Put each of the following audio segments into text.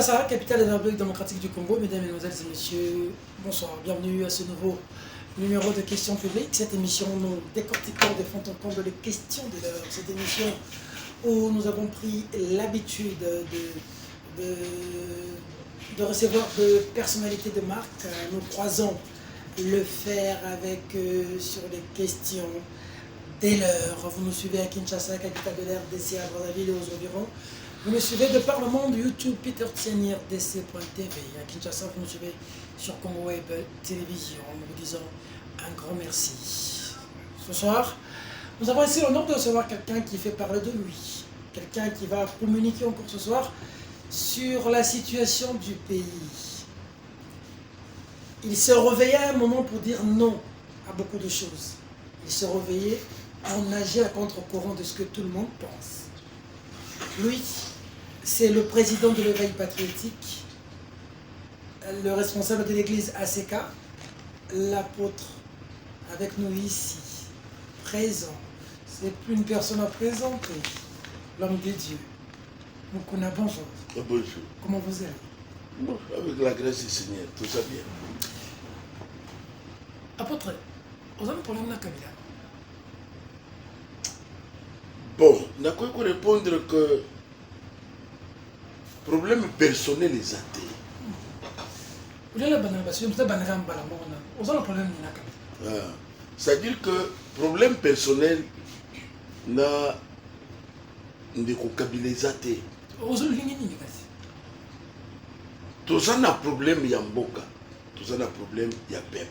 Kinshasa, capitale de la République démocratique du Congo. Mesdames, Mesdemoiselles et Messieurs, bonsoir. Bienvenue à ce nouveau numéro de questions publiques. Cette émission, nous décortiquons de fond en comble les questions de l'heure. Cette émission où nous avons pris l'habitude de recevoir de personnalités de marque. Nous croisons le faire avec sur les questions dès l'heure. Vous nous suivez à Kinshasa, capitale de la RDC, à Brazzaville et aux environs. Vous nous suivez de par le monde, YouTube, Peter Tiani, RDC.tv. À Kinshasa, vous nous suivez sur Congo Web Télévision. Nous vous disons un grand merci. Ce soir, nous avons ici l'honneur de recevoir quelqu'un qui fait parler de lui. Quelqu'un qui va communiquer encore ce soir sur la situation du pays. Il se réveillait à un moment pour dire non à beaucoup de choses. Il se réveillait en nager à contre-courant de ce que tout le monde pense. Lui, c'est le président de l'éveil patriotique, le responsable de l'église ACK, l'apôtre avec nous ici, présent. C'est plus une personne à présenter, l'homme de Dieu. Moukouna, bonjour. Bonjour. Comment vous allez? Bon, avec la grâce du Seigneur, tout ça bien. Apôtre, vous avez un problème dans Kabila? Bon, on a quoi répondre que problème personnel les athées. C'est-à-dire que problème personnel n'a de les athées. Tout ça n'a problème il y a mboka, tout ça n'a problème il y a peuple.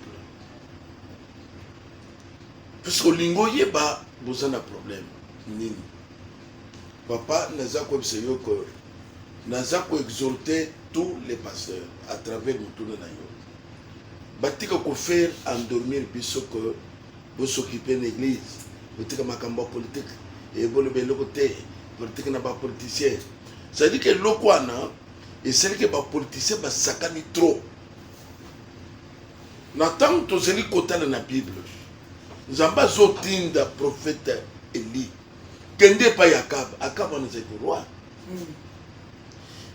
Parce que lingo yeba, vous avez un problème. Nini. Papa n'a pas exhorté tous les pasteurs à travers le tour de Nayo. Batika ko faire endormir biso que vous s'occupez de l'église, batika makamba politique et vous le bel côté, politique n'a pas politicien. Ça dit que l'okwana et celle qui est pas politicien ba sakani trop. N'attend to zeli kota na Bible. Nzamba zotinda prophète Eli. Kende pa Yakab, Akab on est roi.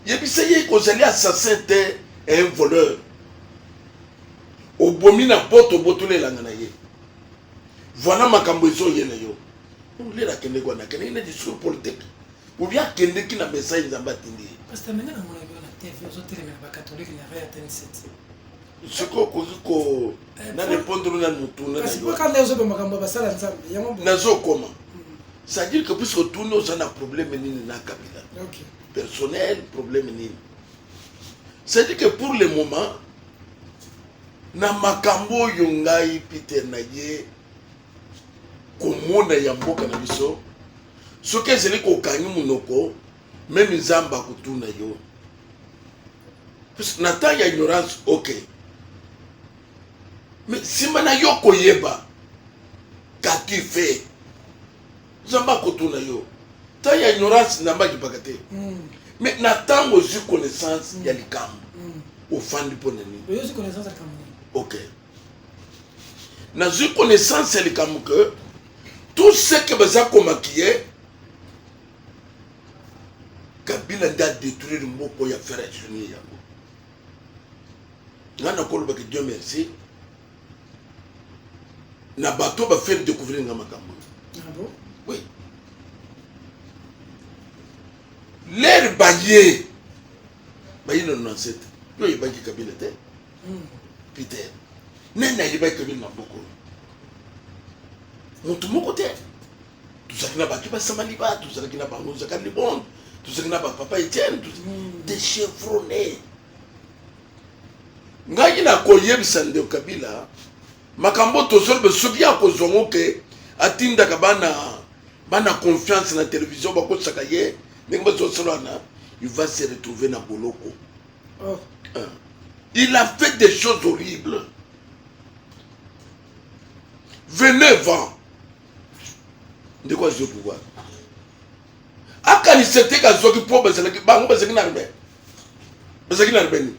Yebiseye ko zeli assassin et un voleur. Obomina boto botule langana ye. Voilà makambo izo yene yo. On le la kende kwa na kende ina discours politique. Ou bien kende ki na message nzamba tindi. Parce que maintenant on a vu la TV aux autres les catholiques n'a rien atteint cette. Ce qu'on na répondre na mutu na. Parce que quand les autres makambo basala nzambe yango. Nazo comment? C'est-à-dire que puisque tout nous a un problème na Kabila. Okay. Personnel, problème nini. C'est-à-dire que pour le moment, na makambo yongai Peter naye komona ya mboka na biso. Soke zeli ko kanyi munoko, même nzamba kutuna yo. Parce que nata ya ignorance, ok. Mais si mana yo koyeba, kaki fait. Nzamba kutuna yo. Ta ya ignorance namba kipakate. Mais n'attend aussi connaissance ya likambo. Au fan du poneni. Oui, aussi connaissance à Cameroun. Ok. N'a eu connaissance ya likambo que tout ce que baza komakiye Kabila nda détruire le mot pour y faire unir yango. Ngana koloba que Dieu merci. Na bateau va faire découvrir nga makambo. Ah bon? Oui. L'air baillé. Baillé dans 97. Yo y baillé Kabila te. Peter. Nena y baillé Kabila na boko. Montu moko te. Tout ça qui n'a pas qui passe Samaliba, tout ça qui n'a pas nous zakali bon, tout ça qui n'a pas papa Etienne, des chevronnés. Ngai na koyebisa nde Kabila. Makambo tosol be sokia ko zongo ke atinda kabana bana confiance na télévision bako sakaye. Mais il va se retrouver dans Boloko. Oh. Il a fait des choses horribles. 29 ans. De quoi je pouvoir? Akani c'était qu'à Zoki pour Bezaki Bango Bezaki Narbe. Bezaki Narbeni.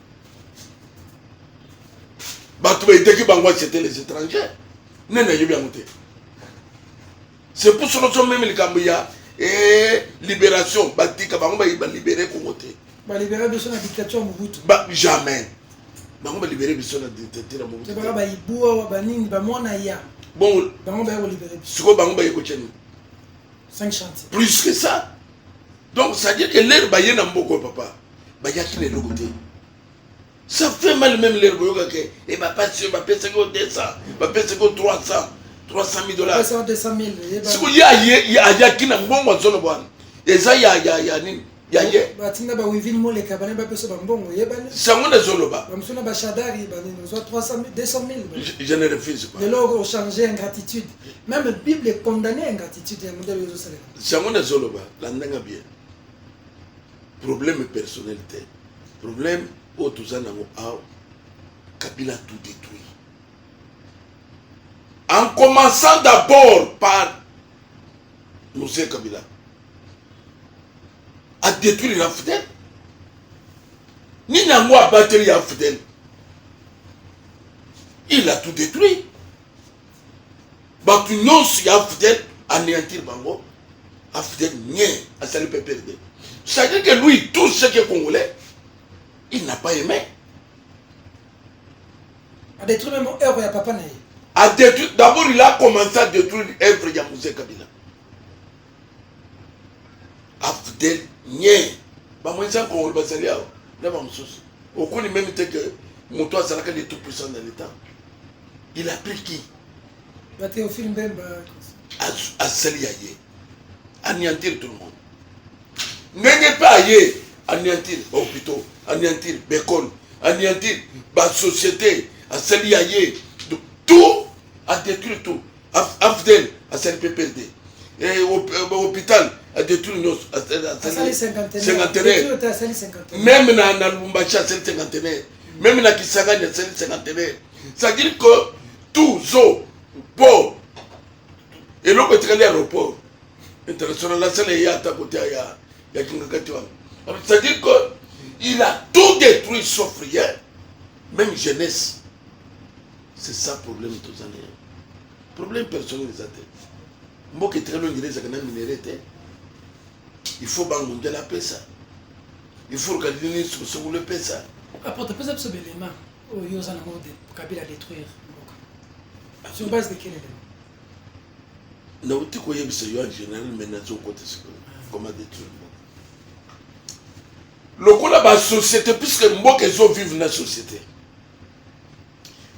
Batoué Deki Bango c'était les étrangers. Nene Yébia Mouté. C'est pour cela que même les Cambia et libération, Batika Bango va libérer Kongote. Bah libérer besoin de la dictature Mobutu. Bah jamais. Bah on va libérer besoin de la dictature Mobutu. C'est pas bah iboua bah nini bah moi na ya. Bon. Bah on va libérer. Ce qu'on va écouter nous. 5 chantiers. Plus que ça. Donc ça veut dire que l'air bah y'a n'amboko papa. Bah y'a qui les logotés. Ça fait mal même l'air boyoka que et bah pas sûr bah payer que 200, bah payer que 300 000 dollars. Pas 200 000. Si vous y a qui n'a bon moi zone bon. Et ça y a ni y a bah tinga ba wivin mo les cabane ba peso ba mbongo yebane. Ça on est zone ba. Ba msuna ba shadari ba ni soit 300 000 200 000. Je ne refuse pas. De l'or changer ingratitude. Même la Bible est condamnée à ingratitude et à modèle aux autres. Ça on est zone ba. L'andanga bien. Problème personnalité. Problème au tout ça n'a pas. Kabila tout détruit. En commençant d'abord par Moussé Kabila à détruire la fidèle. Ni n'a moi battre la fidèle. Il a tout détruit. Batu non si la fidèle anéantir bango. La fidèle nie à salut perdre. Ça veut dire que lui tout ce qui est congolais, il n'a pas aimé. A détruire même œuvre ya papa naïe. A détruire, d'abord il a commencé à détruire l'œuvre de Moussé Kabila. Afdel nie ba moi ça qu'on le basalia là ba moussous au connaît même que mon toit ça est tout puissant dans l'état. Il a pris qui Ba Théophile Mbemba à saliayer anéantir tout le monde. N'est pas ailleurs anéantir hôpitaux, anéantir bécole, anéantir ba société à saliayer tout à détruire tout. Afdel à sali PPD et hôpital à détruire nos cinquantenaire. Même dans Lubumbashi à cinquantenaire. Même dans Kisangani à cinquantenaire. Ça veut dire que tout zo port et l'autre est l'aéroport international là c'est les à côté il y a Kingakatiwan. Ça veut dire que il a tout détruit sauf rien. Même jeunesse. C'est ça le problème tous les années. Problème personnel des athées. Moi qui très loin de minéralité. Il faut bangonner la paix ça. Il faut regarder sur le paix ça. Apporte pas ce élément au Yozan de Kabila détruire. Sur base de quel élément? Non, tu connais ce en général, mais dans son côté, comment détruire. Le coup là, la société, puisque moi que je vive dans la société.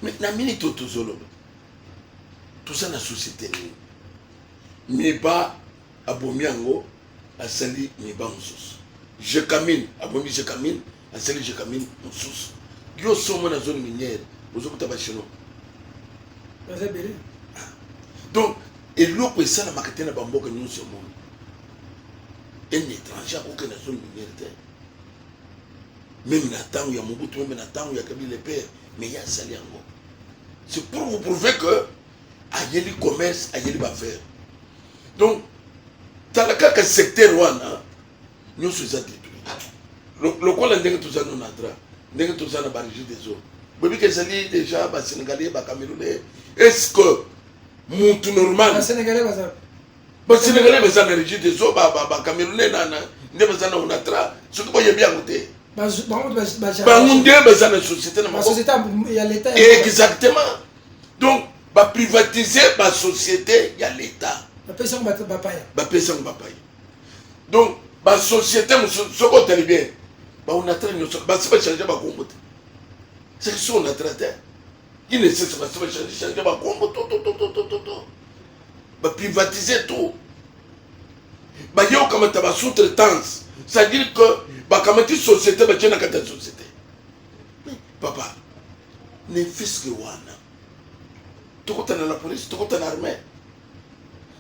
Maintenant, minute tout ça dans la société. Mais pas à Bomiango. À Sali, mais pas en sous. Je camine, à Bomi, je camine, à Sali, je camine en sous. Yo sommes dans la zone minière, aux autres tabachino. Donc, et l'autre, ça, la marketing, la bambo que nous sommes. Un étranger, aucun dans la zone minière. Même dans le temps où il y a Mobutu, même dans le temps où il y a Kabila le père, mais il y a Sali en gros. C'est pour vous prouver que, il y a le commerce, il y a les affaires. Donc, dans le cas que le secteur Rwanda, nous sommes détruits. Le quoi l'endroit tout ça nous n'entra, l'endroit tout ça n'a pas régi des eaux. Bébé que c'est déjà bas Sénégalais, bas Camerounais. Est-ce que mon tout normal? Bas Sénégalais bas Sénégalais bas ça n'a régi des eaux, bas Camerounais nana, ne bas ça n'a on entra. Ce que vous voyez bien côté. Bas on dit bas ça n'a société n'a pas. La société il y a l'État. Exactement. Donc bas privatiser bas société il y a l'État. Donc, la société, ce qu'on a bien, on a traité, c'est pas changer ma combo. C'est ce qu'on a traité. Il ne sait pas changer ma combo, tout. Privatiser tout. Il y a comme une sous-traitance. C'est-à-dire que, comme une société, il y a une société. Papa, ne fais-ce que wana. Tu es la police, tu es l'armée.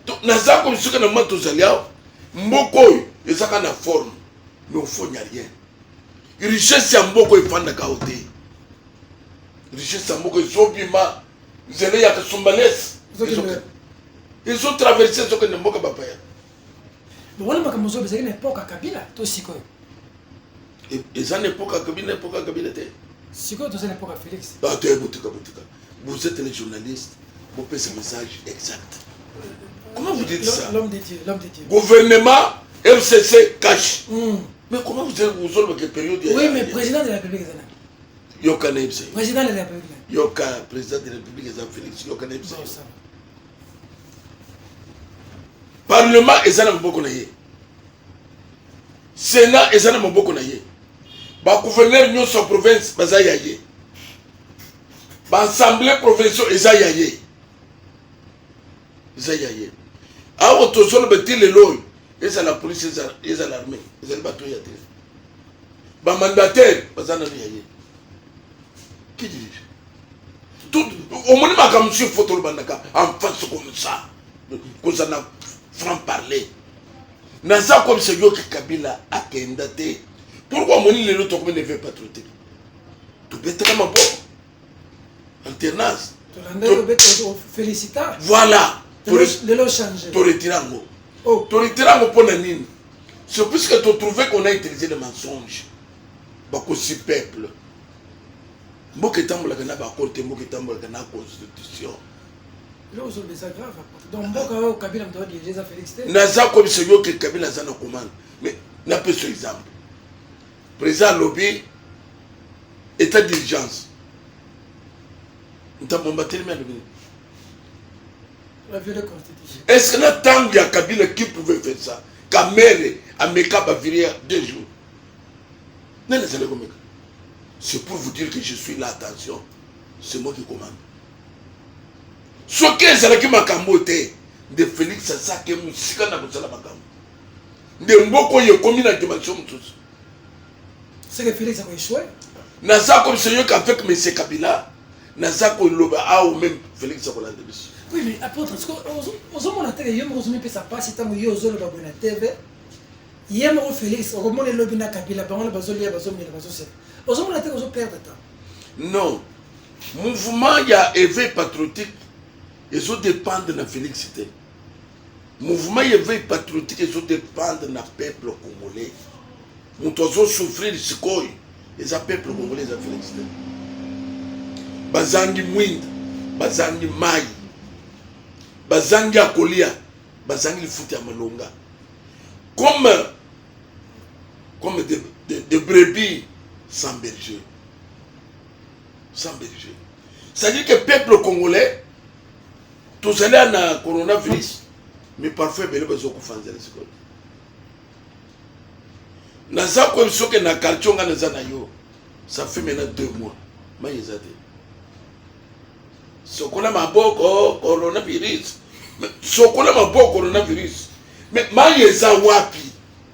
Donc, naza comme ce que nous avons tous allés, mboko et ça a forme, mais au fond il n'y a rien. Richesse c'est mboko et fan de kaoté. Richesse c'est mboko et sobima, zélé ya kasumbalès. Ils ont traversé ce que nous avons pas fait. Mais voilà ma comme ça, c'est une époque à Kabila, toi aussi quoi. Et ça n'est pas à Kabila, n'est pas à Kabila. Si quoi, toi c'est une époque à Félix. Ah, tu es boutique. Vous êtes les journalistes, vous faites ce message exact. Comment vous dites ça? L'homme de Dieu, l'homme de Dieu. Gouvernement, FCC, cash. Mais comment vous vous avez une période. Oui, mais président de la République. Yoka Naïbse. Président de la République. Yoka, président de la République, Félix. Yoka Naïbse. Parlement, et ça n'a pas beaucoup naïe. Sénat, et ça n'a pas beaucoup naïe. Ba gouverneur, nous sommes province, baza yaye. Ba assemblée provinciale, et ça yaye. Zayaye. A autosol beti le loy. Et ça la police, et ça l'armée. Et ça le bateau yate. Ba mandataire, baza na yaye. Qui dirige? Tout, au moins, ma comme si photo le bandaka, en face comme ça. Comme ça n'a franc-parler. Naza comme c'est yo qui Kabila a kendate. Pourquoi mon île est comme ne veut pas traiter? Tu peux être comme un bon. Alternance. Félicita. Voilà. De l'eau changer. Tu retires un mot. Oh. Tu retires un mot pour la nine. C'est puisque tu trouves qu'on a utilisé le mensonge. Bako si peuple. Mboke tambola kana ba côté mboke tambola kana constitution. Là aux autres c'est grave. Donc Mboka Kabila me doit diriger ça Félix. Naza comme c'est yo que Kabila ça na commande. Mais n'a pas ce exemple. Président lobby état d'urgence. Nous avons battu le la vieille constitution. Est-ce que le temps il y a Kabila qui pouvait faire ça? Kamere a Meka va virer 2 jours. Non, c'est pour vous dire que je suis là, attention. C'est moi qui commande. Ce que c'est qui m'a camboté de Félix Sassa qui est musical dans le Salamakambo. De Mboko y est commis dans la dimension. C'est que Félix a échoué. Naza comme c'est eux qu'avec M. Kabila, Naza comme l'Oba ou même Félix Sakola de Bissou. Oui, mais apôtre, parce que aux hommes on a télé, il y a un peu ça passe, c'est un peu aux hommes on a TV. Il y a un Félix, au moment où le lobby n'a Kabila, on a besoin de bazooka. Aux hommes on a télé, aux perdre temps. Non. Mouvement, il y a éveil patriotique, ils ont dépendre de la félicité. Mouvement, il y a éveil patriotique, ils ont dépendre de la peuple congolais. Nous devons souffrir de ce qu'on les peuple congolais, la félicité. Bazangi Mwind, Bazangi Mai. Bazangi Akolia, Bazangi Fouti Amalonga. Comme des brebis sans berger. Sans berger. C'est-à-dire que le peuple congolais, tous allés à coronavirus, mais parfois, il y a besoin de faire des choses. Naza comme ce que na quartier on a ça fait maintenant 2 mois. Mais ils ont dit. Sokola maboko coronavirus. Sokola maboko coronavirus. Mais maïza wapi?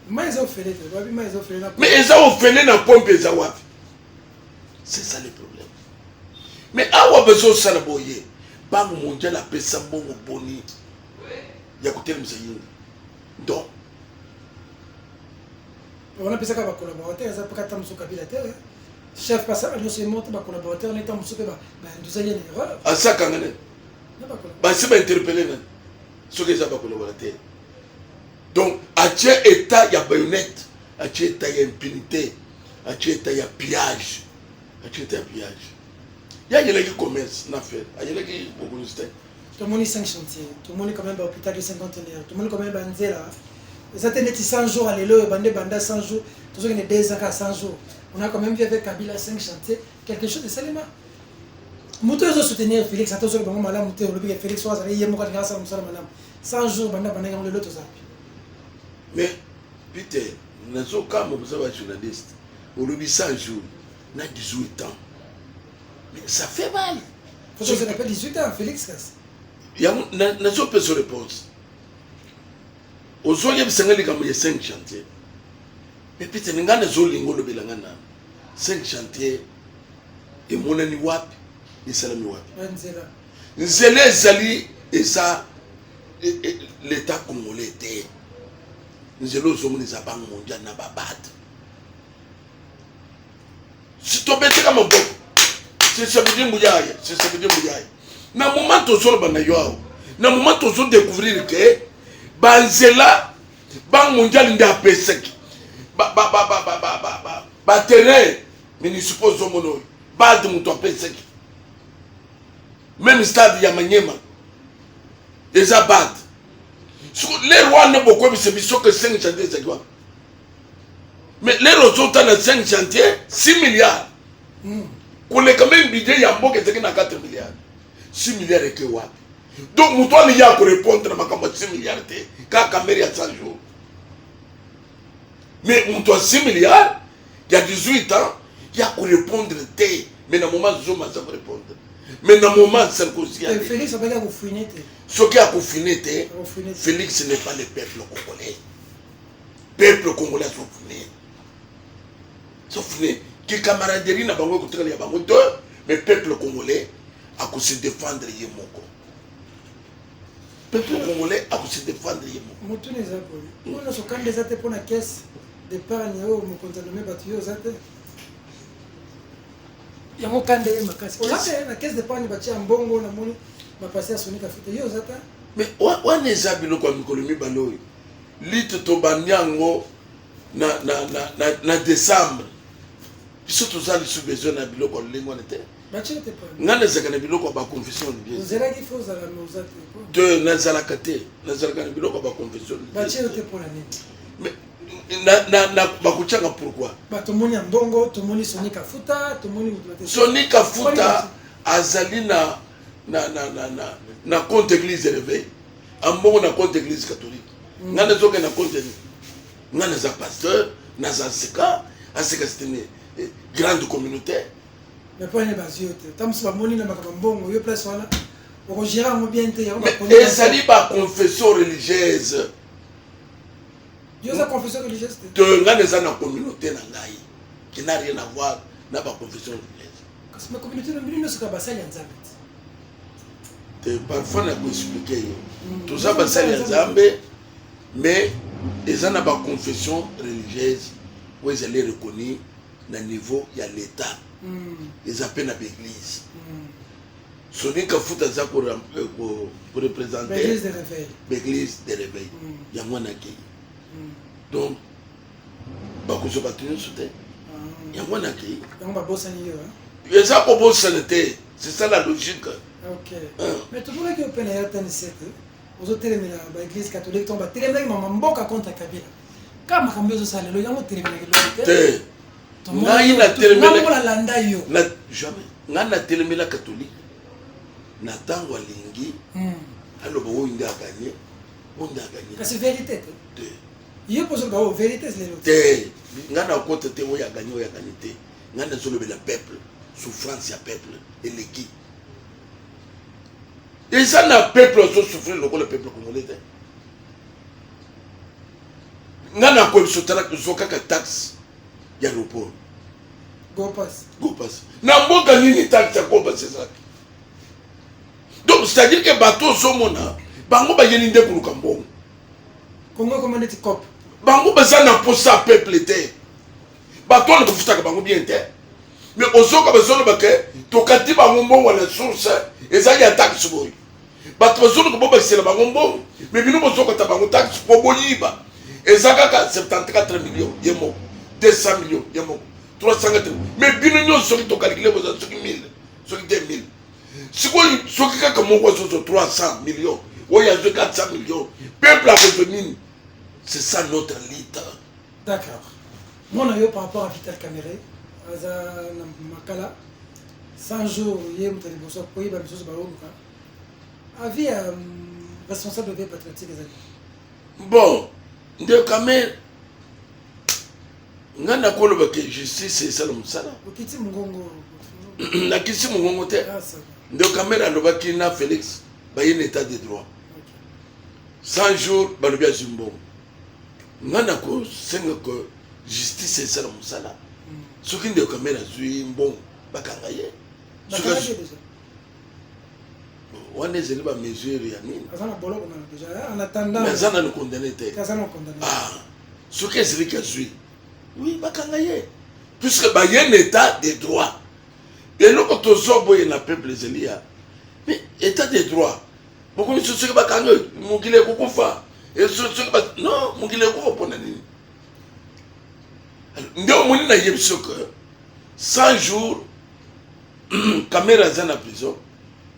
Maïza ofele, wapi maïza ofele. Mais ils ont ofele na pompe za wapi? C'est ça le problème. Mais awa besoin ça la boye. Bango mondial appelle ça bongo boni. Ya kotel msayi. Donc on a pensé qu'à va collaborateur, ça peut être un Kabila terre. Chef passage, nous sommes montés par collaborateur, on est en moussouke, nous avons une erreur. À ça, quand même. C'est pas interpellé, ce que ça va collaborateur. Donc, à quel état il y a baïonnette, à quel état il y a impunité, à quel état il y a pillage, à quel état il y a pillage. Il y a des gens qui commercent, il y a des gens qui beaucoup de temps. Tout le monde est 5 chantiers, tout le monde est quand même à l'hôpital de 50 heures, tout le monde est quand même à Nzela. Ils ont 100 jours à l'élo, banda 100 jours, tout ce qui est 2 ans à 100 jours. On a quand même vu avec Kabila 5 chantiers, quelque chose de Salima. Moutou ils ont soutenu Félix, attention que madame Moutou, le Félix soit allé hier, moi quand je suis madame 100 jours, banda on le lot. Mais, Peter, nous avons quand même un journaliste, on le dit 100 jours, on a 18 ans. Mais ça fait mal. Faut que ça s'appelle 18 ans, Félix. Il y a une réponse. Aux gens qui ont 5 chantiers. Mais peut-être que les gens qui ont 5 chantiers, et mon ami Wap, et Salami Wap. Nzele Zali, et ça, l'État congolais était. Nzele Zomou, les Abang mondial n'a pas battu. Si tu es comme un bon, c'est ça veut dire Mouyaï, c'est ça veut dire Mouyaï. Dans le moment où tu as dans le moment où tu découvrir que Banzela, Banque mondiale n'a pas sec. Terrain, mais nous supposons mono. Bad mon peu sec. Même stade Yamanyema. Et ça bad. Les rois n'ont beaucoup de ce que 5 chantiers. Mais les rois bazota na 5 chantiers 6 milliards. Kule quand même budget ya mboka ezaki na 4 milliards. 6 milliards eke wapi? Donc muto ni ya ko répondre na makambo 6 milliards te. Ka kamera ya 100 jours. Mais muto 6 milliards, il y a 18 ans, il y a ko répondre te. Mais dans le moment Zuma ça répondre. Mais dans le moment Sarkozy. Félix a pas qu'à fouiner. Ce qui a confiné, Félix n'est pas le peuple congolais. Le peuple congolais a souffert. Souffert. Qui camaraderie n'a pas contre les banques deux, mais le peuple congolais a pu se défendre Yemoko. Le peuple congolais a pu se défendre Yemoko. Moutouné Zapoli. On a ce camp des athées pour la caisse d'épargne au Mokontanome Batio Zate. Il y a un camp de caisse. La caisse d'épargne Batia en Bongo, on a mon. Passé à Sonika Fute yo zata. Mais on est zabilo kwa mikolomi baloyi. Lit to banyango na décembre. Biso to zali sous besoin na biloko lengo nete. Bachi te pas. Ngana zakana biloko ba confession de Vous avez qu'il faut zala no zate. De nazala kate, nazala kana biloko ba confession. Bachi te pour la nini. Mais na bakuchanga pourquoi? Ba to moni mbongo, to moni Sonika Futa, to moni Sonika Futa azali na compte église réveil ambongo na compte église catholique ngana zoke na compte ngana za pasteur na za sika asika c'était grande communauté mais pas les baziote tam so moni na makambongo yo place wala o gérer mo bien te ya ba et sali ba confession religieuse yo za confession religieuse de ngana za na communauté na ngai qui n'a rien à voir na ba confession religieuse parce que ma communauté no mbino so ka basali nzambe. Parfois, on a expliqué tout ça, c'est les Zambé, mais ils ont une confession religieuse où ils allaient reconnaître le niveau, il y a l'État. Ils appellent l'église. Sonika Futa ça pour représenter l'église de réveil. Il y a moins d'accueil. Donc, Bakuso Batun soutien. Il y a moins d'accueil. Et ça, pour c'est ça la logique. Ok. Mais tout le monde qui est open air TNC, aux autres téléménages, l'église catholique tombe, téléménage, maman, mboka contre Kabila. Quand ma cambio ça, le yango téléménage. Ngai na téléménage. La landa yo. Na jamais. Ngai na téléménage catholique. Na tango alingi. Alors bon, on a gagné. On a gagné. C'est vérité. Yo pose la vérité c'est le. Ngai na côté te on a gagné, on a gagné. Ngai na solo le peuple, souffrance ya peuple et l'équipe. Et ça n'a peuple aussi souffrir le peuple congolais. Nana ko sotala zoka ka taxe ya l'aéroport. Go pass. Na mboka nini taxe ya go pass ça. Donc c'est-à-dire que bateau somona bango ba yeni nde kuluka mbongo. Congo commandé cop. Bango ba ça na posa peuple te. Bateau ne futa ka bango bien te. Mais ozoka ba zolo ba ke to kati bango mbongo na source et ça y a taxe boy. Batozolo ko boba sela bango mbongo mais bino bozoko ta bango taxe po boyiba ezaka ka 74 millions yemo 200 millions yemo 350 mais bino nyo soki to calculer boza soki 1000 soki 2000 sikoyi soki kaka moko zo 300 millions oya zo 400 millions peuple a revenu c'est ça notre lutte. D'accord. Mon avis par rapport à Vital Caméré aza na makala 100 jours yemo tali boso ko yiba biso ba omuka avis responsable de patriotique des amis. Bon, de Kamer, ngana kolo ba que justice c'est ça le musala. Okiti mungongo. Na kisi mungongo te. De Kamer aloba ki na Félix ba yé état de droit. 100 jours ba lo bia zumbo. Ngana ko senga ko justice c'est ça le musala. Soki de Kamer azui mbon ba kangaye. Soki on est allé à mesure ya nini en attendant mais ça n'a condamné te ce que c'est que suis oui bakangaye puisque ba y a un état de droit et nous quand on sort boy na peuple zelia mais état de droit beaucoup de choses que bakangaye mungile ko kufa et ce que non mungile ko pona nini ndio moni na yebso que 100 jours caméra za na prison.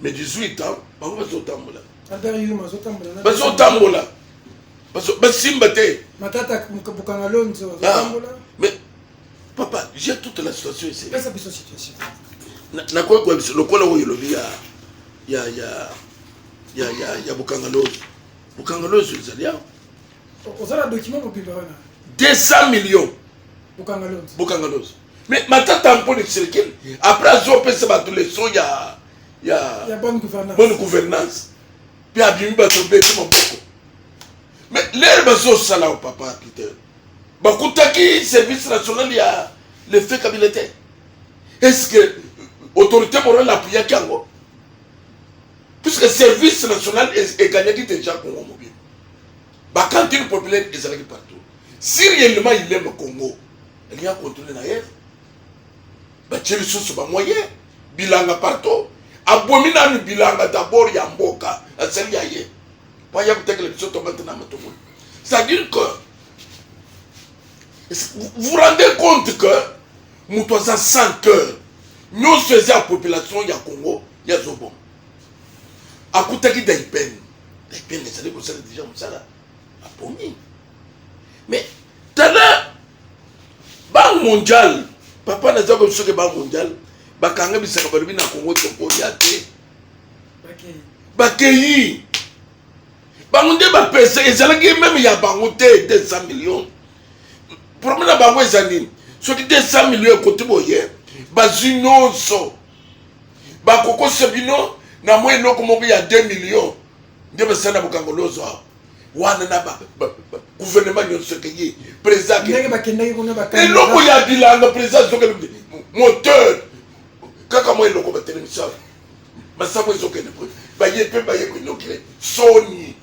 Mais 18 ans, on va se tambola. Parce que tambola. Parce que simba te. Matata Bukangalonzo. Mais j'ai toute la situation ici. Quelle est la situation? Na quoi quoi le kola wo yolobi ya Bukangalozi. Bukangalozi zalia. Vous avez un document pour préparer 200 millions. Bukangalozi. Mais maintenant tampon de circuit après zo pesa ba tous les sons il y a bonne gouvernance. Bonne gouvernance. Puis abimi ba tomber tout mon boko. Mais l'herbe zo sala au papa Peter. Ba kutaki service national il y a le fait cabineté. Est-ce que autorité morale a appuyé Kango? Puisque le service national est gagné déjà Congo mobile. La cantine populaire est allée partout. Si réellement il aime le Congo, il y a contrôlé naïf. Il y a des choses moyen. Bilanga partout. Abomina ni bilanga d'abord il y a Mboka. C'est lié. Pas y a peut-être les choses maintenant. C'est-à-dire que vous vous rendez compte que nous sommes à 100 cœurs. Nous faisons la population, il y a Congo, il y a Zobon. À côté de Daipen, les années comme ça, déjà, ça là, à Pony. Mais, t'as là, Banque mondiale, papa n'a pas besoin de Banque mondiale, Bakanga Bissakabalubi na Congo, Toporiate, Bakeyi, Bangonde Bapese, et ça là, même il y a Bangonde 200 millions. Problème à Bango et Zanine, sur 200 millions côté Boyer. Bazinonso bakoko sebino na mwe no komo ya 2 millions ndebe sana Bukangalozi wana na gouvernement nyonso keyi président ndenge bakendaki kuna bakanga eloko ya bilanga président zokele moteur kaka mwe eloko batelemisa masabo ezokele ba yepe ba yeko nokile Sony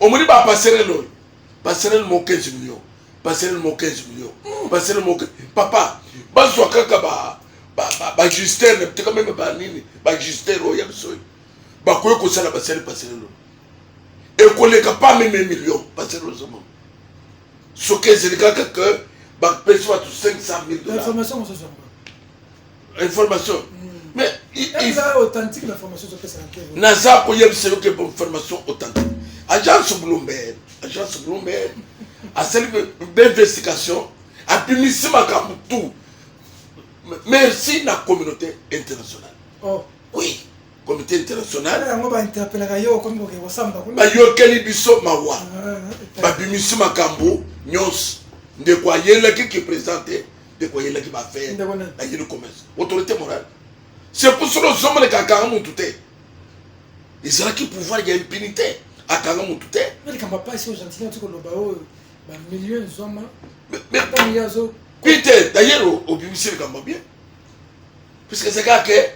omoni ba passerelle mo 15 millions passerelle mo 15 millions passerelle mo papa bazwa kaka ba Justin peut-être même ba nini ba Justin roya biso ba koyo ko sala ba sele passerelle et koleka pas même millions passerelle zomo soke zelika que ba perçoit tout 500 000 $. Information ce soir. Information. Mais il a authentique l'information sur que c'est un Naza ko yebse que information authentique. Agence Bloomberg a celle d'investigation a bimisi makambu tout. Merci la communauté internationale. Oh. Oui, communauté internationale. On va interpeller comme vous savez. Ba yokeli biso mawa. Ba bimisi makambu nyos de quoi yela qui présenté de quoi yela qui va faire la yele commerce. Autorité morale. C'est pour cela que les hommes qui ont tout été. Ils ont qui pouvoir, il y a impunité. À Kanga Moutoute. Mais quand papa ici au gentil, on dit que le bao, millions d'hommes. Mais Peter, d'ailleurs, au BBC, il y bien. Puisque c'est quand que,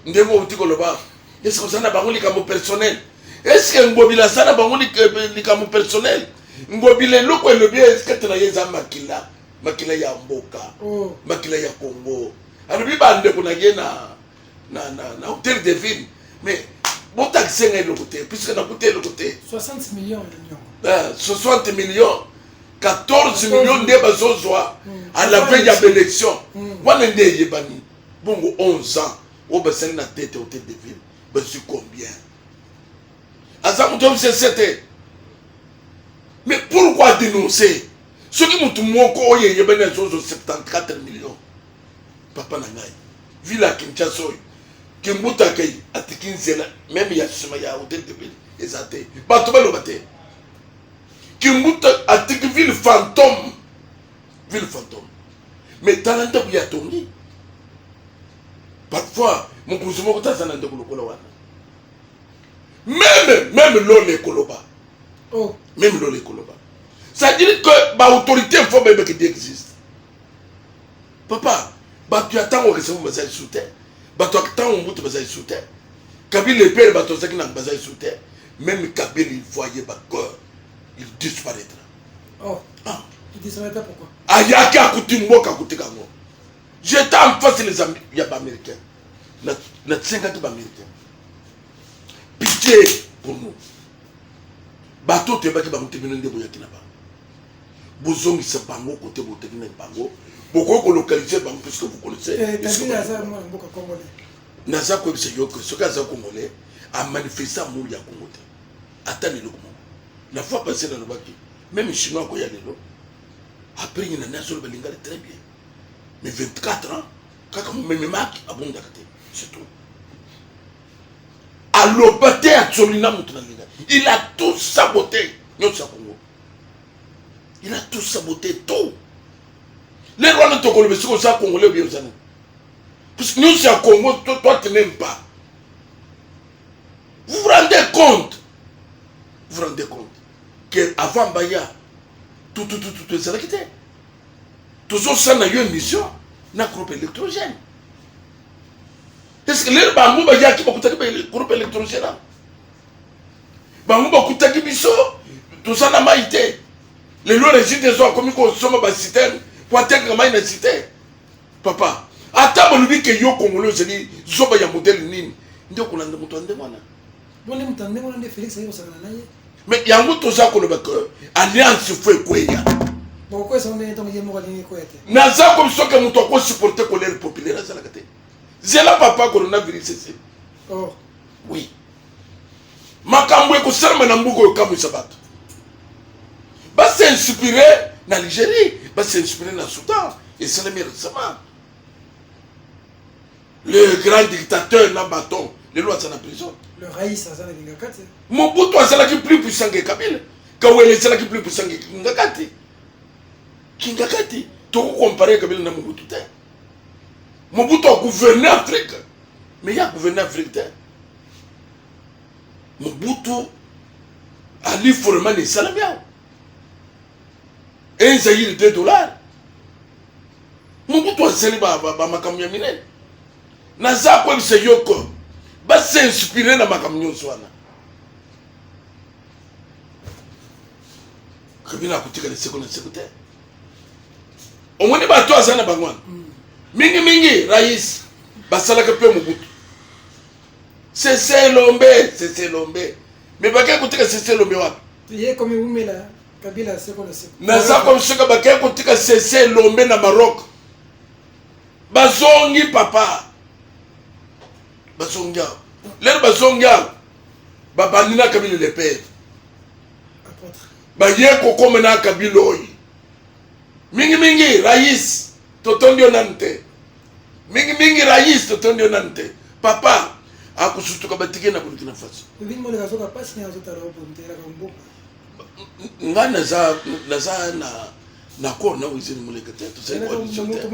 ndemo utiko le bao. Est-ce que ça n'a pas un camo personnel? Est-ce que Ngobila ça n'a pas un camo personnel? Ngobile loko le bien, est-ce que tu as yeza makila? Makila ya Mboka. Makila ya Congo. Alors, il y a des na hôtel de ville. Mais, bon, taxer le côté, puisque dans le côté. 60 millions. 60 millions, 14 millions de bazozoa à la veille de l'élection. Moi, je suis bon, 11 ans, au bassin de la tête hôtel de ville. Je suis combien? À ça, c'était. Mais pourquoi dénoncer? Ceux qui m'ont tout le monde, il y a 74 millions. Papa Nangai, Villa Kinshasa, Kimbuta Kay, Atikinzela, même il y a Sumaya, hôtel de ville, et ça t'est. Batobalo Bate. Kimbuta Atik ville fantôme. Ville fantôme. Mais Talanta Biatomi. Parfois, mon cousin Mokota Sananda Kolokola. Même l'eau les Koloba. Oh. Même l'eau les Koloba. Ça dit que l'autorité faut même qu'il existe. Papa. Tu attends que ça vous basaille sous terre. Tu attends que vous basaille sous terre. Kabila le père, tu attends que basaille sous terre. Même Kabila, il voyait ma corps. Il disparaîtra. Oh. Ah. Il disparaîtra pourquoi? Ah, il y a qui a coûté moi qui a coûté Kango. J'étais en face des Américains. Il y a 50 Américains. Pitié pour nous. Bateau, tu es pas qui va monter dans le Boyakina. Bozong, il s'est pas mon côté, vous êtes venu Bango. Beaucoup de localiser puisque vous connaissez. Naza ko c'est yo que ce cas congolais a manifesté à Mouya Congolais. Attendez le moment. La fois passée dans le baki, même chinois ko ya lelo. Après, il y a un seul Belingal très bien. Mais 24 ans, quand on me marque, c'est tout. Alors, il a tout saboté. Il a tout saboté, tout. Les rois ne te connaissent pas, ça, Congolais, bien ça. Parce que nous, c'est un Congo, toi, tu n'aimes pas. Vous vous rendez compte? Vous vous rendez compte qu'avant Baya, tout ça qui était. Tout ça, n'a eu une mission, n'a groupe électrogène. Est-ce que les Bangou Baya qui va coûter le groupe électrogène? Bangou va coûter le biso, tout ça n'a pas été. Les lois régis des gens, comme ils sont dans cité, pour atteindre une cité. Papa, à table, lui, que yo Congolais, je dis, Zoba ya modèle nini. Ndio kuna mtu andemana. Mwone mtu andemana ndio Félix ayo sakana naye. Mais il y a un autre chose qu'on veut alliance fait quoi ya. Bon quoi ça on est tombé mo kalini ko yete. Naza comme ça que muto ko supporter colère populaire za la kate. Zela papa coronavirus c'est. Oh. Oui. Makambo ko serma na mbugo kamu sabato. Ba s'inspirer na Algérie, ba s'inspirer na Soudan et c'est le meilleur récemment. Le grand dictateur na bâton, les lois sont en prison. Le Raïs ça na Ngakati. Mobutu azala qui plus puissant que Kabila. Kawele azala qui plus puissant que Ngakati. Kingakati, tu peux comparer Kabila na Mobutu. Mobutu a gouverné l'Afrique. Mais il a gouverné l'Afrique. Mobutu a lu formellement les salamiens. Un Zaïre de $2. Mobutu a scellé ma camionnette. Naza quoi c'est yoko. Ba s'inspirer na ma camion soana. Kabila a coûté que les secondes sécurité. Au moins, il y a zana bangwan. Mingi, Raïs, basala que peu Mobutu. C'est l'ombe. Mais pas qu'à côté que c'est l'ombe. Il est comme vous là, Kabila c'est quoi le c'est. Naza comme ce que ba qu'à côté que c'est l'ombe na Maroc. Bazongi papa. Bazonga. L'air bazonga. Babanina Kabila le père. Apôtre. Ba yeko comme na Kabila oyi. Mingi, Raïs, totondio nante. Mingi, Raïs, totondio nante. Papa, akusutuka batike na Burkina Faso. Vini mo le kazoka pasi na zota ro bonte la kambo. Ngana za na ko na wizini mo le kete to sai ko ni chote.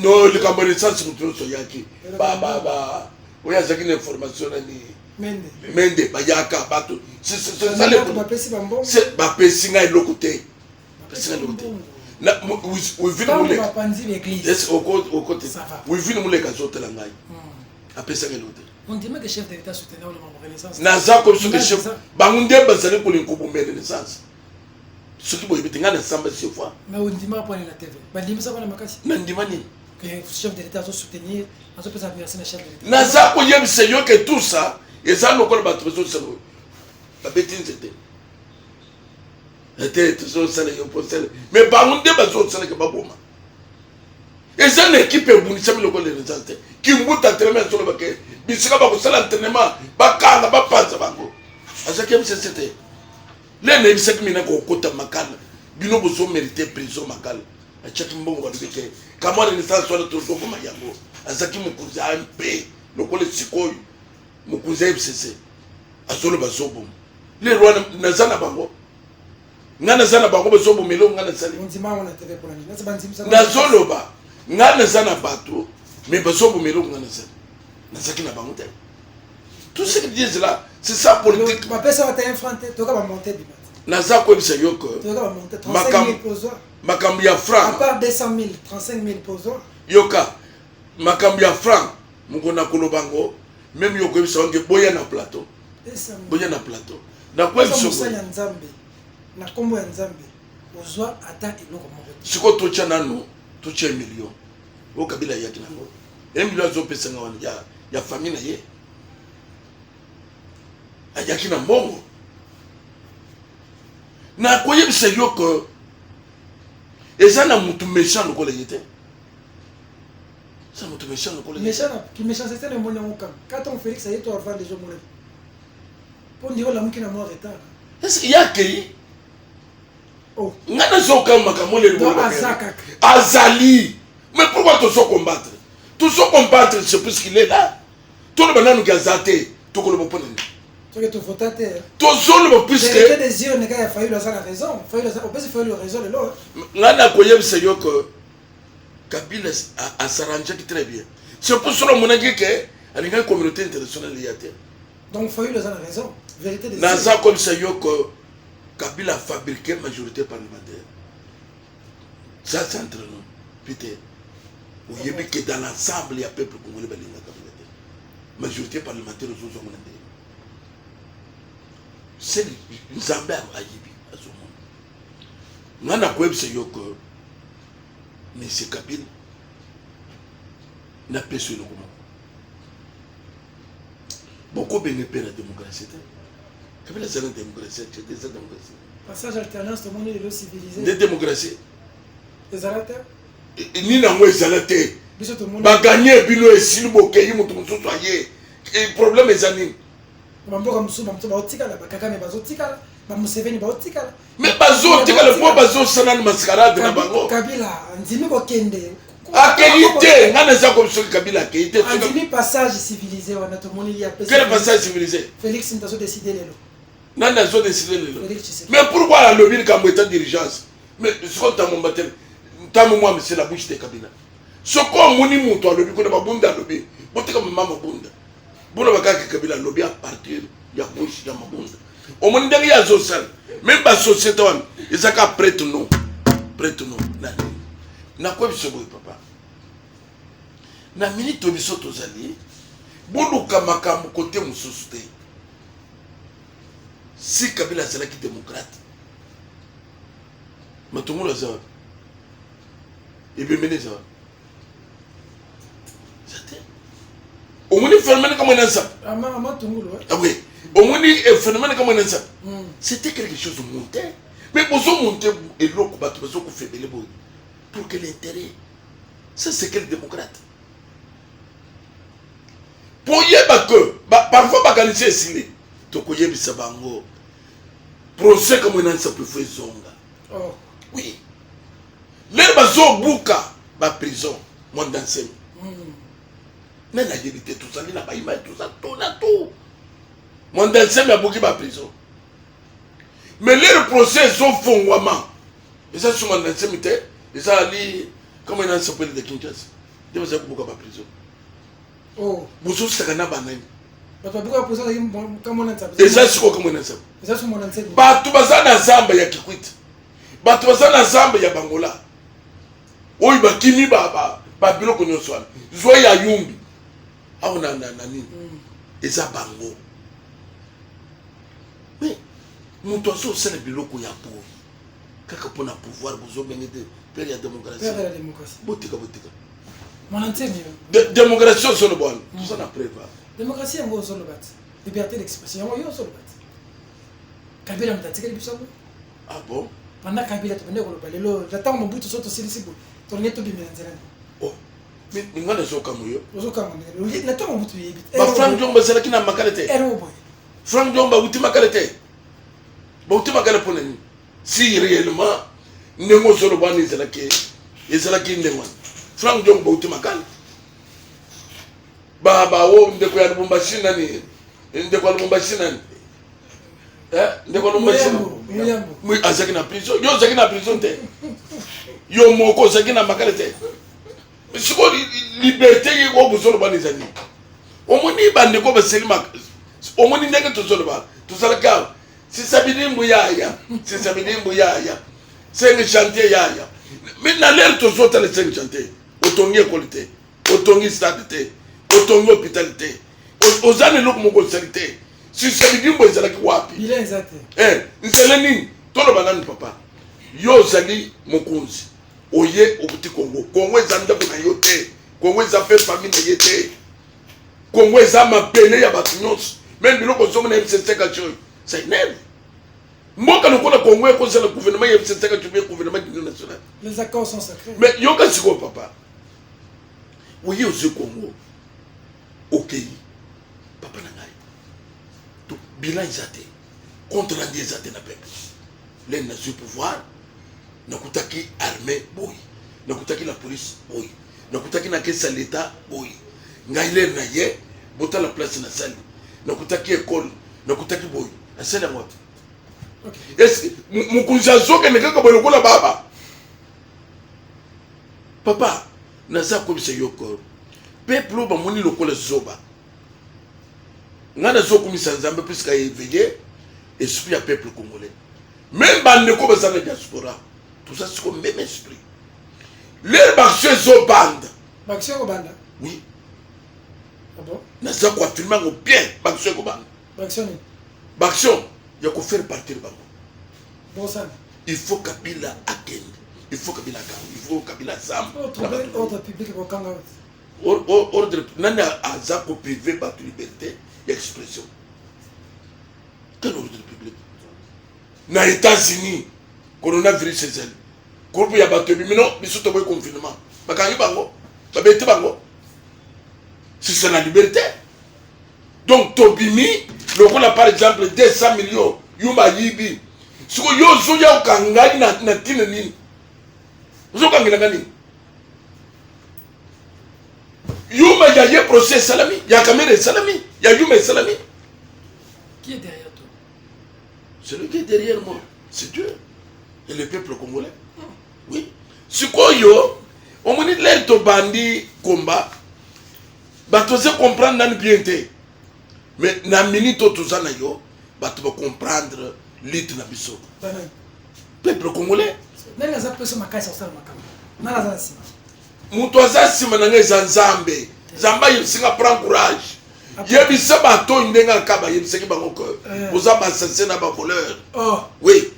No, le kambo renaissance mutro so yaki. Ba. Oya zakine information ni Mende bayaka bato. C'est ça le ba pesi nga lokote. Pesi nga lokote. Oui, vite nous les. Yes, au côté. Oui, vite nous les casotes la ngaï. Après ça, on dit que le chef de l'État soutenait le membre Renaissance. Naza comme ce que chef. Bangunde basale pour les coups de Renaissance. Ce qui peut être un ensemble de fois. Mais on dit pas pour la TV. Bah dis-moi ça pour la makasi. Nandimani. Que le chef de l'État doit soutenir. On peut s'appuyer sur le chef de l'État. Naza comme yem seigneur que tout ça. Et ça nous colle battre sur ça. La bêtise c'était. Mais Bangunde bazo ça que baboma. Et ça l'équipe est bonne, ça me le colle les résultats. Qui mouta tellement sur le baquet. Bisika ba ko sala entraînement, ba kanga ba panza bango. Asa kem c'était. Les ne bisaki mina ko kota makala. Bino bozo mériter prison makala. A chaki mbongo ba dibeke. Kama Renaissance soit le tozo ko mayango. Asa ki mukuza MP, le colle sikoy. Mukuza FCC. Azolo bazobo. Les rois nazana bango. Ngana zana bango bezobo melo ngana sali. Ndima on a TV pour la nuit. Na banzim ça. Nazolo ba. Ngana zana bato mais bezobo melo ngana sali. Nazaki na bango te. Tout ce qu'ils disent là, c'est ça politique. Ma personne va t'infronter, tu vas monter du mat. Naza ko bisa yoko. Tu vas monter 35 000 posoa. Makambi ya franc. À part 200 000, 35 000 posoa. Yoka. Makambi ya franc. Mukona kolobango. Même yoko bisa wange boya na plateau. 200 000. Boya na plateau. Na kwa biso. Na kombo ya Nzambe ozwa ata eloko moko siko tocha nano tocha million o Kabila yaki nango 1 million zo pesa ngwana ya famille na ye ayaki na mbongo na koyebisa yo ko eza na mutu méchant lokola yete ça mutu méchant lokola méchant qui méchant c'était le monde ngokam quand on Félix ayeto avant les jours molé pour dire la mukina mo retard est-ce qu'il y a que Oh. Ngana soka makamole Donc, le Azaka. Azali. Mais pourquoi tu so combattre? Tu so combattre, c'est parce qu'il est là. Tout le monde nous gazate, tout le monde. Tu que tu votates. Tu so le puisque. C'est des yeux, il a fallu la raison. Il faut le raison de l'autre. Ngana koyeb c'est yo que Kabila a s'arrangé très bien. C'est pour cela mon avis que la communauté internationale y a été. Donc, il faut la raison. Vérité des Naza comme c'est yo que Kabila a fabriqué majorité parlementaire. Ça c'est entre nous. Putain. Vous voyez que dans l'ensemble, il y a peuple congolais qui a majorité parlementaire aux autres. C'est une Zambie à Yibi, à ce moment. Nous avons dit que M. Kabila n'a pas su le moment. Beaucoup de gens la démocratie. Kabila c'est la démocratie, c'est des démocraties. Passage alternance, tout le monde est civilisé. Des démocraties. Les Arabes. Ni na ngwe zalate ba gagner bino esili bokeyi mutu mususu aye problème ezani bamboka musu bamuto baotikala bakakame bazotikala bamuseveni baotikala mais bazotikala po bazosala na mascarade na bango Kabila ndimi kokende akeyite ngana za ko soki Kabila akeyite ndimi passage civilisé wana to moni ya pesa quel passage civilisé Félix Ntaso décider lelo nana zo décider lelo mais pourquoi la lobby comme état d'urgence mais ce qu'on t'a mon baptême moi monsieur la bouche de Kabila ce qu'on moni muto lobby ko ba bunda lobby botika mama bunda bunda bakaka Kabila lobby à partir ya bouche ya mabunda au moni ndenge ya zo sal même ba société wan ezaka prête non na quoi biso boy papa na minute biso tozali boluka makambo côté mususu te si Kabila azalaki démocrate matongola za et bien mené ça c'était au moins phénomène comme un ça ah oui au moins phénomène comme un ça c'était quelque chose de monté mais pour ça monter et l'autre battre pour ça qu'on fait les pour quel intérêt ça c'est quel démocrate pour y avoir que parfois pas qualifier signé to ko yebisa bango procès comme un ça peut faire zonga oh oui les bazo buka ba prison mon dansem mais la vérité tout ça là ba image tout ça tout mon dansem a buki ba prison mais les procès sont fondaments et ça sur mon dansem était et ça ali comme un s'appelle de Kinshasa de bazo buka ba prison oh buso sakana banani bato buka prison comme on entend et ça c'est comme on entend et ça sur mon dansem bato bazana zamba ya Kikwit bato bazana zamba ya Bangola oyi bakimi ba biloko nyonso wana zwa ya yumbi awo na nini eza bango mais moto azosala biloko ya boyi kaka mpona pouvoir bozobenge te pere ya démocratie botika monantemi démocratie ozoloba wana toza na preuve démocratie yango ozoloba te liberté d'expression yango yo ozoloba te Kabila moto atikali biso yango ah bon pendant Kabila tobende koloba lelo ntango mobutu so tosilisi boye tolingi tobimela nzela oh mais ngana zokamwa yo ozokamwa na ntango mobutu yebi ba Frank Diong bazalaki na makala te ero boye Frank Diong bauti makala te bauti makala mpona nini si réellement ndenge ozoloba wana ezalaki ndenge wana Frank Diong bauti makala o ndeko ya Lubumbashi nani ndeko ya Lubumbashi nani ndeko ya Lubumbashi nani azalaki na prison yo ozalaki na prison te yo moko ozalaki na makala te siko liberté ye ko bozoloba ezali omoni bandeko baseli omoni ndenge tozoloba tozalaka sisabidimbu yaya senge chantier yaya mais na l'air tozotala senge chantier otongi école te otongi stade te otongi hôpital te ozali eloko moko osali te sisabidimbu ezalaki wapi nzela nini toloba nani papa yo ozali mokonzi oye obuti Congo eza ndako na yo te Congo eza pe famille na ye te Congo eza mabele ya bato nyonso même biloko ozomona M7 kacho ça énerve mboka lokola Congo ekozala gouvernement ya M7 kacho bien gouvernement d'union nationale les accords sont sacrés mais yoka siko papa oye ozo Congo ok papa na ngai to bilan eza te contre la eza te na peuple les nations pouvoir nakutaki armée boy nakutaki la police boy nakutaki na caisse l'état boy ngaile na ye bota la place na sali nakutaki école nakutaki boy asala moto est-ce mukunza zoke nekaka bolokola baba papa naza ko bisa yoko peuple ba moni lokola zoba ngana zoko misanzambe puisque éveillé esprit à peuple congolais même bande ko bazana diaspora tout ça c'est comme même esprit les marchés zo bande marché ko banda oui ah bon naza ko affirmer au bien marché ko bande action ya ko faire partir bango bon ça il faut Kabila akende il faut Kabila Gang il faut Kabila Zam ordre public ko kanga ordre nani aza ko privé ba liberté d'expression quel ordre public na États-Unis coronavirus ezali groupe ya bato bimino biso to boy confinement bakangi bango babete bango c'est la liberté donc tobimi lokola par exemple 200 millions yuma yibi siko yozo ya ukangani na tine nini uzo kangina gani yuma ya ye procès salami ya kamere salami ya yuma salami qui est derrière toi celui qui est derrière moi c'est Dieu et le peuple congolais oui siko yo omoni lento bandi combat bato se comprendre nan bien te mais na minute tozana yo bato ba comprendre lit na biso peuple congolais nanga za peso makasi osala makamba nanga za sima muto aza sima na ngeza nzambe zamba yesinga prend courage yebisa bato ndenga kaba yebisaki bango ko oza ba assassin na ba voleur oui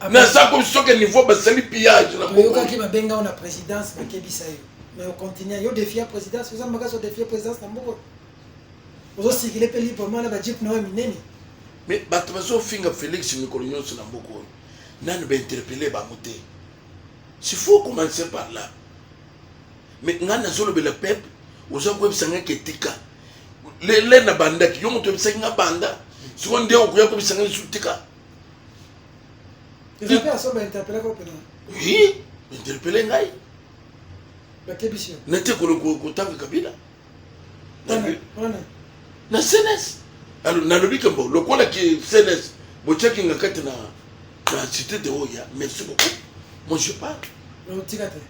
na ça comme soke niveau ba sali pillage na ko yoka ki ba benga na présidence bakebisa yo mais on continue yo défier présidence oza makasi défier présidence na mboko ozo sikile pe librement na ba jeep na minene mais bato bazo finga Félix Mikolo nyonso na mboko nani ba interpeller ba moté s'il faut commencer par là mais ngana zolo be le peuple oza ko bisanga ketika le na banda ki yo moto bisanga banda siko nde okuya ko bisanga sutika ils avaient à ça interpeller ko pena oui interpeller ngai bakebisio nete ko tanga Kabila na CNS alors na lobi kambo lokola ki CNS bo checking ngakati na cité de Oya merci beaucoup moi je parle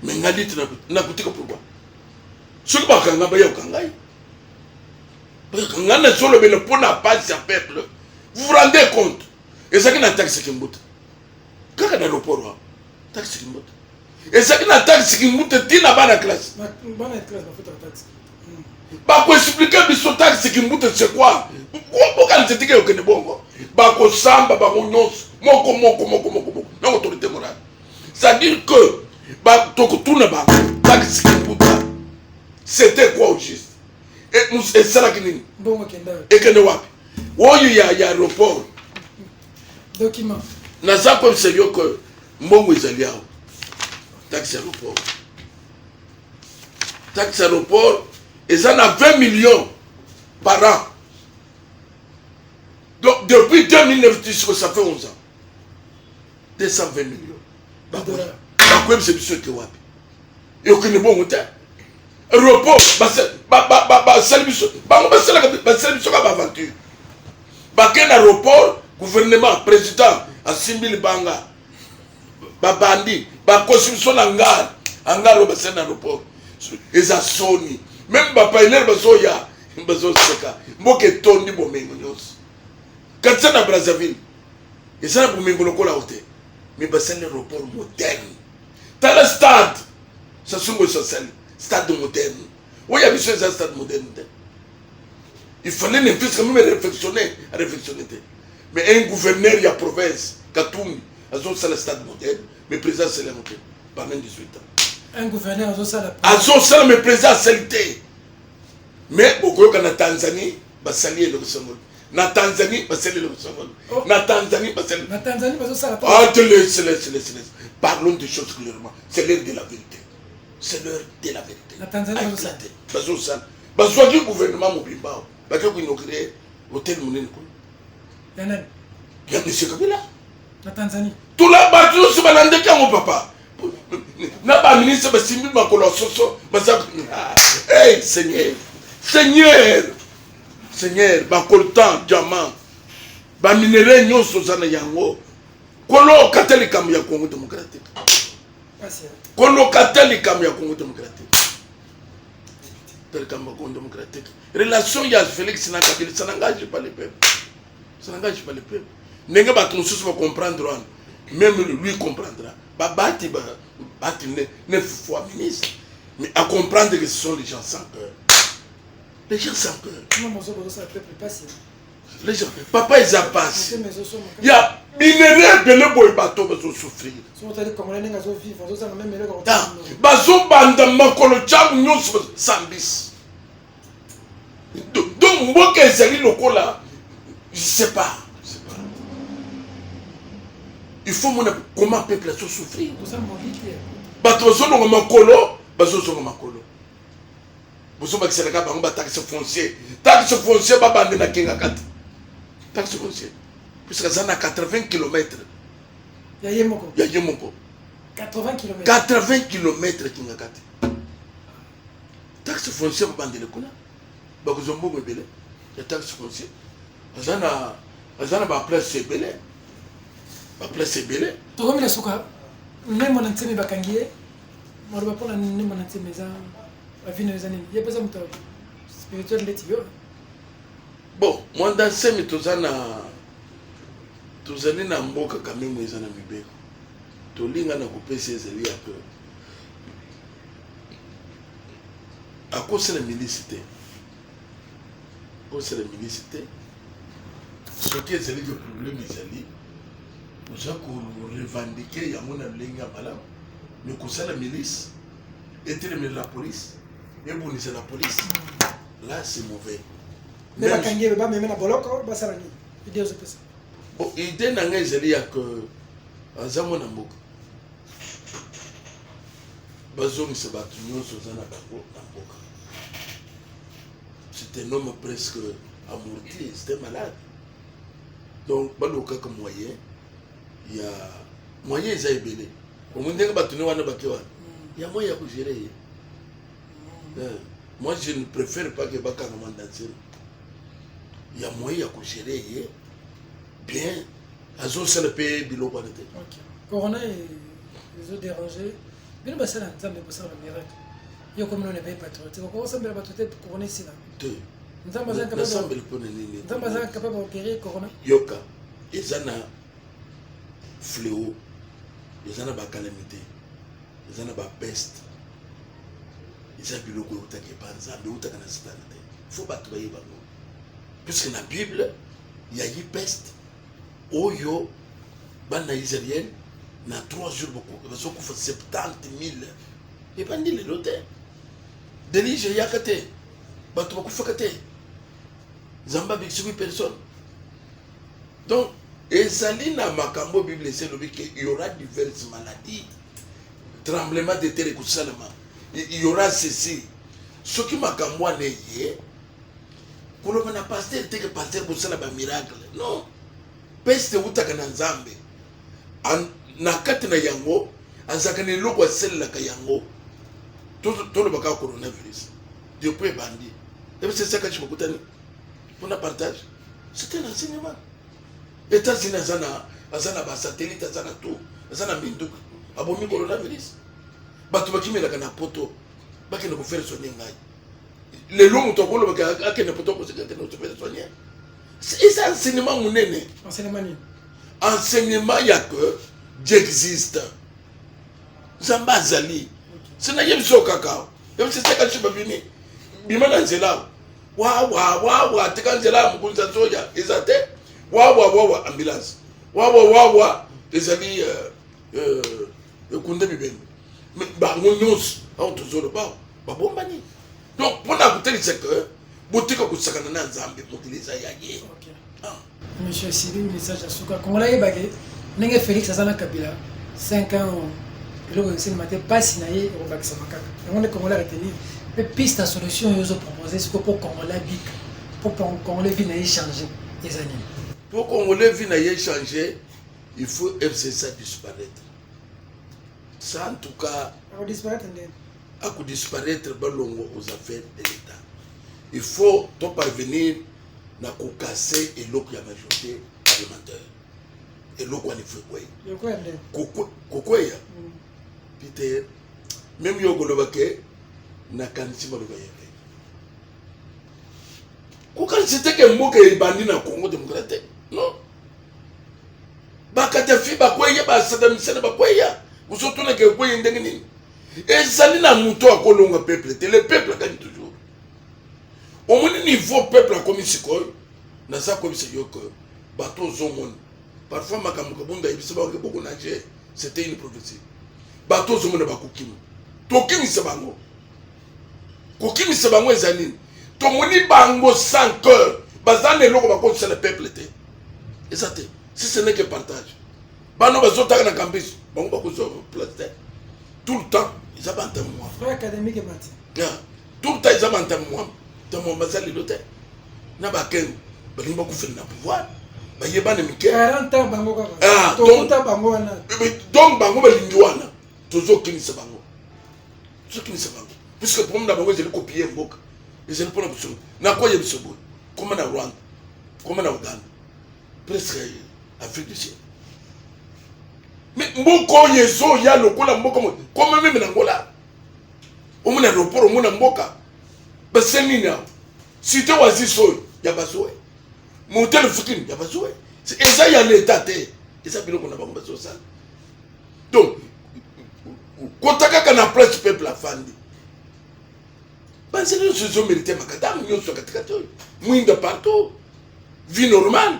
mais ngali na kutika pourquoi ce que bakanga ba yokangai bakanga na solo bele pona passe à peuple vous vous rendez compte et ça qui na taxe kimbuta kaka na loporo taxe kimbuta et ça qui na taxe kimbuta tina bana classe bana classe ba futa taxe ba ko expliquer biso taxe kimbuta c'est quoi pourquoi nzetike yokene bongo ba ko samba ba nyonso moko na autorité morale ça dit que ba to ko tuna ba taxe kimbuta c'était quoi au juste et ça la kini bongo kenda et kende wapi woyu ya aéroport document na za comme c'est yo que mbongo ezali awo taxe aéroport ils en ont 20 millions par an. Donc depuis 2009, ça fait 11 ans. 220 millions. Bakwe c'est monsieur qui wapi. Et aucun bon monté. Repos, aventure. Baken aéroport, gouvernement, président, à 6 000 banga. Babandi, constitution hangar au bassin aéroport. Et ça sonne. Même papa il est bazoya bazoseka mboke tondi bomengo nyos katsa na Brazzaville et ça pour mengo lokola hotel mais bassin aéroport moderne tala stade ça sungo social stade moderne oui a besoin d'un stade moderne il fallait ne plus quand même réflexionner mais un gouverneur de la province Katumbi azo ça le stade moderne mais président c'est le moderne pendant 18 ans. Un gouverneur a me président salité mais beaucoup na Tanzanie basali le Songol na Tanzanie basali le Songol na Tanzanie basali ça parlons des choses clairement c'est l'heure de la vérité na Tanzanie bazo du gouvernement mobimba ba ko inaugurer hôtel munene ko yana ya monsieur Kabila Na Tanzanie. Tout là bas tout ce balande qui mon papa. Na ba ministre ba simbi makolo soso ba sa. Hey Seigneur. Seigneur. Seigneur ba coltan diamant. Ba minerai nyonso sana yango. Kolo katolika mu ya Congo démocratique. Kolo katolika mu ya Congo démocratique. Tel Congo démocratique. Relation ya Félix na Kabila ça n'engage pas les peuples. Ça n'engage pas les peuples. Nenga ba tout va comprendre. Même lui comprendra. Bati ne fois ministre. Mais à comprendre que ce sont les gens sans cœur. Les gens sans cœur. Les gens, papa ils passent. Il y a minerai de le boy bateau va souffrir. Bazo banda makolo cham nyos sambis. Donc moi que c'est lokola, je sais pas. Il faut mon comment peuple a souffrir. Bato zongo makolo, bazo zongo makolo. Bozo ba kisaka ba ngba taxe foncier. Taxe foncier ba bande na kinga kat. Taxe foncier. Puisque ça na 80 km. Ya yemoko. 80 km. 80 km kinga kat. Taxe foncier ba bande le kuna. Ba kuzombo mbele. Ya taxe foncier. Azana ba place belé. La place est belle. Tu vois, Souka, même mon antenne bakangier, moi je vais prendre mon antenne maison, la vie de mes années. Il y a pas ça, spirituel les tibios. Bon, moi dans ces méthodes, tous années na mboka quand même les années mibeko. To linga na couper ses alliés à peu. À cause de la milicité. À cause de la milicité. Ce qui est le problème des alliés. Nous avons revendiqué Yamon à Lenga Malam, mais qu'on sait la milice, et la police, et bon, c'est la police. Là, c'est mauvais. Mais la Kangi, mais même la Boloko, Bassarani, l'idée aux épaisseurs. Bon, l'idée n'a pas été que Zamon Ambouk. Bazon se battu, nous sommes en c'est un homme presque amorti, c'était malade. Donc, Baloka comme moyen. Il y a moyen de gérer. Au moins, il y a moyen de gérer. Moi, je ne préfère pas que Baka commande danser. Il y a moyen de gérer. Bien. Azo c'est le pays bilo quoi n'était. Corona et les autres dérangés. Bien bah ça là, ça me passe le miracle. Il y a comme on n'est pas patriote. Comment ça me va tout être couronné ici là. Deux. Nous sommes pas capables d'opérer corona. Yoka. Et ça n'a fléau, les gens n'ont pas calamité, les gens n'ont pas peste, les gens n'ont pas de il faut pas travailler. Puisque dans la Bible, il y a eu peste, Oyo, banda israélienne, dans 3 jours, ils ont fait 70 000. Et pas dit les lotés. Denis, j'ai yakate, bateau beaucoup fakate, Zamba avec 8 personnes. Donc, et Salina Makambo Bible c'est le qu'il y aura diverses maladies, tremblements de terre et tout ça. Il y aura ceci. Ce qui Makambo n'est pas, pour le moment, pasteur était que pasteur pour ça un miracle. Non. Peste ou ta kana nzambe. Na kati na yango, azakane loko sel la kayango. Tout le baka coronavirus. Depuis bandi. Et c'est ça que je me contente. On a partage. C'était un enseignement. États-Unis azana ba satellite azana tout azana mindu abomi coronavirus batu bakimela kana poto bakene ko faire soigner ngai le long to ko lo baka akene poto ko sekete no to faire soigner c'est enseignement munene enseignement ya que Dieu existe zamba zali sina yebso kakao yebso seka chibabini bimana nzela wa tekanzela mukunza soja ezate wawa ambulance wawa les amis kunde bibembe mais ba ngonyos auto zolo ba bombani donc pour la bouteille c'est que boutique ko sakana na nzambe mutiliza yaye. Monsieur Sylvie message à Souka Congolais bagé nenge Félix Azana Kabila 5 ans le c'est matin pas sinaye au vaccin makaka on est Congolais retenir mais piste à solution ils ont proposé ce pour Congolais bic pour Congolais vie na changer les années. Pour Congolais vie na changer il faut FCSA disparaître. Ça, en tout cas, à disparaître aux affaires de l'État. Il faut parvenir à casser et l'eau qui a majorité alimentaire. Et l'eau qui a fait quoi? Peter, même si on a fait na kanisi c'était que mot que bandi na Congo démocratique. Non. Bakatafi bakweye ba Saddam Hussein bakweye. Usoto na ke kweye ndengini. Et ça na muto akolonga peuple. Le peuple gagne toujours. Au moins niveau peuple a commis ce quoi. Na ça comme c'est yo que bateau zomon. Parfois makamuka bunda ibisa ba beaucoup nager. C'était une prophétie. Bateau zomon na bakukimu. Tokimi sebango. Kokimi sebango ezanini. Tomoni bango sans cœur. Bazane loko bako c'est le peuple té. Et ça té. Si ce n'est que partage. Bano bazotaka na campus. Bango bako so place. Tout le temps, ils ont entendu moi. Frère académique et mati. Tout le temps, ils ont entendu moi. Dans mon bazar, il était. N'a pas qu'un. Ben, il m'a fait le pouvoir. Ben, il y a pas de miquet. 40 ans, bango. Ah, donc, bango, ben, l'indouane. Toujours qui ne sait bango. Toujours qui ne sait bango. Puisque pour moi, d'abord, je l'ai copié un boc. Et je l'ai pas besoin. N'a quoi y a besoin. Comme en Rwanda. Comme en Ouganda. Presque Afrique du Sud. Mais mboko yezo ya lokola mboko comme même en Angola. Au moins l'aéroport au moins mboka. Ba senina. Si tu wazi so ya bazoe. Motel fukin ya bazoe. Et ça y a l'état et ça bilo qu'on a pas besoin ça. Donc kotaka kana place peuple afandi. Ba c'est le sujet mérité makadam nyo so katika to. Mwinda partout. Vie normale.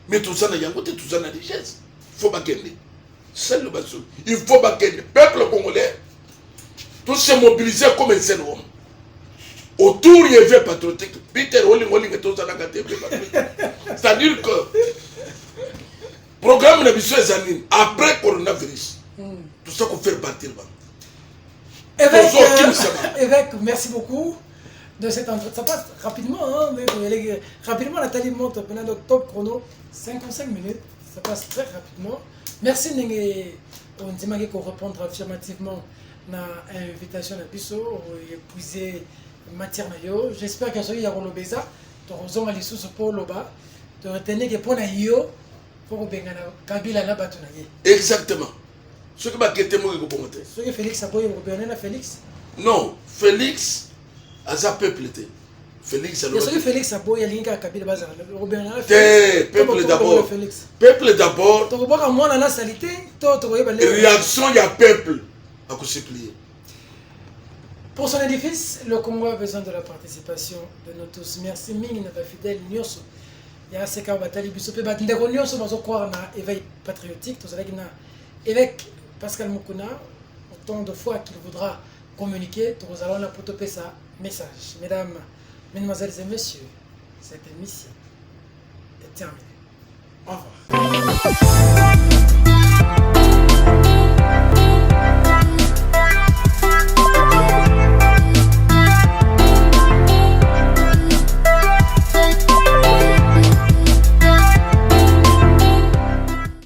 Mais tout ça na yangote tout ça na richesse. Faut pas gagner. C'est le bateau. Il faut que le peuple congolais tous se mobiliser comme un seul homme. Autour, il y avait patriotique. Peter Rolling tout ça. C'est-à-dire que programme de mission après coronavirus, tout ça qu'on fait partir. Évêque, merci beaucoup de cet entretien. Ça passe rapidement, hein, mais rapidement, Nathalie monte pendant le top chrono, 55 minutes. Ça passe très rapidement. Merci on dit qu'on répondre affirmativement à l'invitation de Bisso épuiser matière nayo. J'espère que ça y a relobeza. Tu raison à l'issue pour loba. Tu retenir que pour nayo pour bengana Kabila na batu naye. Exactement. Ce que bakete mo ko pomote. Ce que Félix a boye robéné na Félix. Non, Félix a sa peuple té. Félix a le. Ce que Félix a boye linga Kabila bazar. Robéné na Félix. Peuple d'abord. Peuple d'abord. Tu vois moi na salité, toi tu voyez réaction il y a peuple à se plier. Pour son édifice, le Congo a besoin de la participation de nous tous. Merci Ming notre fidèle Nyoso. Il y a ces cas batali bisope ba ndeko Nyoso bazo croire na éveil patriotique, tout ça là évêque Pascal Mukuna autant de fois qu'il voudra communiquer, nous allons la potoper sa message. Mesdames, mesdemoiselles et messieurs, cette émission est terminée. Au revoir.